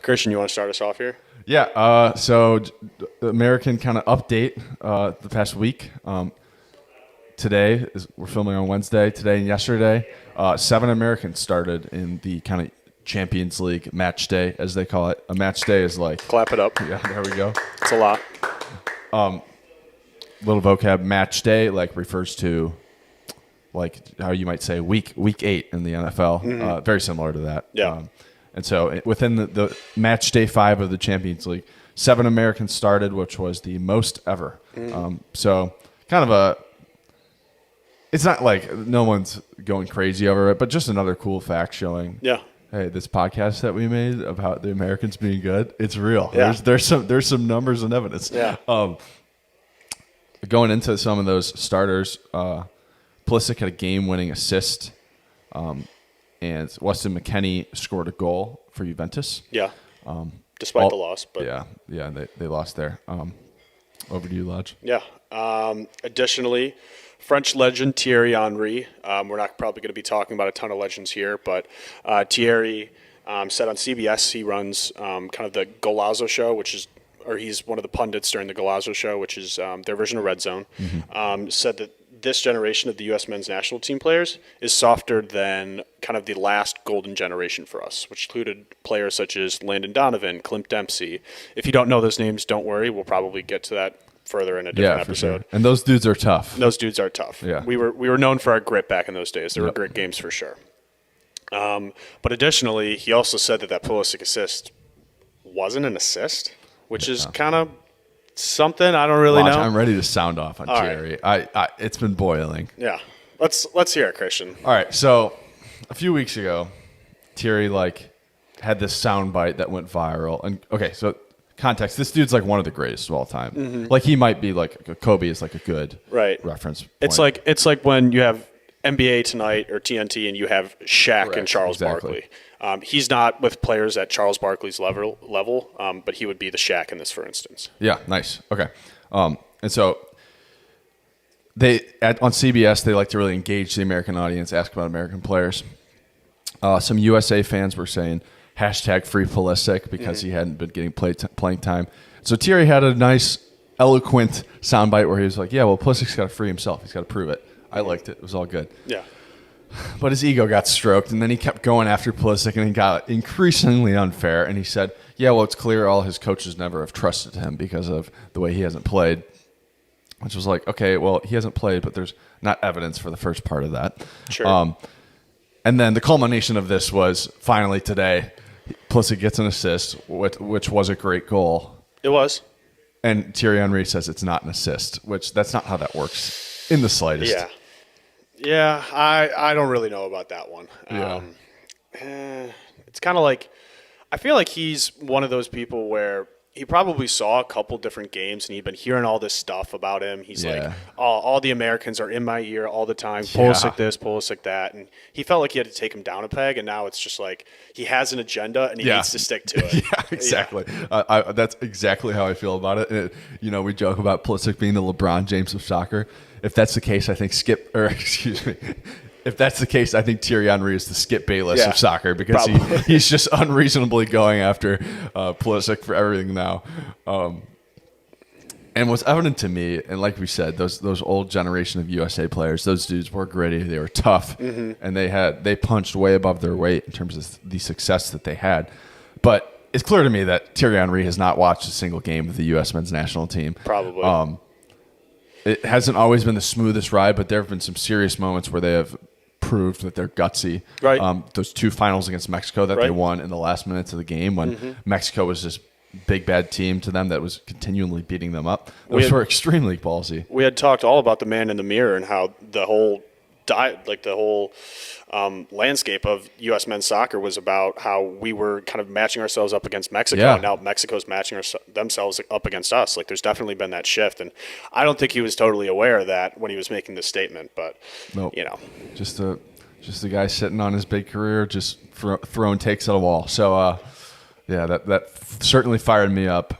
Christian, you want to start us off here? Yeah. So the American kind of update the past week. Today we're filming on Wednesday. Today and yesterday, 7 Americans started in the kind of Champions League match day, as they call it. A match day is like Clap it up. yeah. There we go. It's a lot. Little vocab. Match day like refers to like how you might say week 8 in the NFL. Very similar to that. Yeah. And so within the match day 5 of the Champions League, 7 Americans started, which was the most ever. So kind of it's not like no one's going crazy over it, but just another cool fact showing. Yeah. Hey, this podcast that we made about the Americans being good, it's real. Yeah. There's some numbers and evidence. Yeah. Going into some of those starters, Pulisic had a game-winning assist. And Weston McKennie scored a goal for Juventus. Yeah. Despite the loss, but yeah, they lost there. Over to you, Lodge. yeah. Additionally, French legend Thierry Henry. We're not probably going to be talking about a ton of legends here, but Thierry said on CBS he runs kind of the Golazo show, he's one of the pundits during the Golazo show, which is their version of Red Zone. Said that this generation of the U.S. men's national team players is softer than kind of the last golden generation for us, which included players such as Landon Donovan, Clint Dempsey. If you don't know those names, don't worry. We'll probably get to that further in a different episode. Sure. And those dudes are tough. Those dudes are tough. Yeah. We were known for our grit back in those days. There were grit games for sure. But additionally, he also said that Pulisic assist wasn't an assist, which is kind of something I don't really know. I'm ready to sound off on Thierry. Right. It's been boiling. Yeah. Let's hear it, Christian. All right. So a few weeks ago, Thierry had this sound bite that went viral. And okay, so context: this dude's like one of the greatest of all time. Like he might be like Kobe is like a good reference point. It's like when you have NBA Tonight or TNT and you have Shaq and Charles Barkley. He's not with players at Charles Barkley's level, but he would be the Shaq in this, for instance. Yeah, nice. Okay. And so on CBS, they like to really engage the American audience, ask about American players. Some USA fans were saying hashtag free Pulisic because he hadn't been getting playing time. So Thierry had a nice, eloquent soundbite where he was like, yeah, well, Pulisic's got to free himself. He's got to prove it. I liked it. It was all good. Yeah. But his ego got stroked, and then he kept going after Pulisic, and it got increasingly unfair. And he said, yeah, well, it's clear all his coaches never have trusted him because of the way he hasn't played. Which was like, okay, well, he hasn't played, but there's not evidence for the first part of that. Sure. And then the culmination of this was finally today, Pulisic gets an assist, which was a great goal. It was. And Thierry Henry says it's not an assist, which that's not how that works in the slightest. Yeah. Yeah, I don't really know about that one. Yeah. It's kind of like I feel like he's one of those people where he probably saw a couple different games and he'd been hearing all this stuff about him. He's like, all the Americans are in my ear all the time. Pulisic this, Pulisic that. And he felt like he had to take him down a peg, and now it's just like he has an agenda and he needs to stick to it. Yeah, exactly. Yeah. That's exactly how I feel about it. We joke about Pulisic being the LeBron James of soccer. If that's the case, I think If that's the case, I think Thierry Henry is the Skip Bayless of soccer because he's just unreasonably going after Pulisic for everything now. And what's evident to me, and like we said, those old generation of USA players, those dudes were gritty, they were tough, and they punched way above their weight in terms of the success that they had. But it's clear to me that Thierry Henry has not watched a single game of the U.S. men's national team. Probably. It hasn't always been the smoothest ride, but there have been some serious moments where they have proved that they're gutsy. Right. Those 2 finals against Mexico that they won in the last minutes of the game when Mexico was this big bad team to them that was continually beating them up. Those were extremely ballsy. We had talked all about the man in the mirror and how the whole landscape of U.S. men's soccer was about how we were kind of matching ourselves up against Mexico, and now Mexico's matching themselves up against us. Like, there's definitely been that shift, and I don't think he was totally aware of that when he was making this statement. But just a guy sitting on his big career, just throwing takes at a wall. So that certainly fired me up.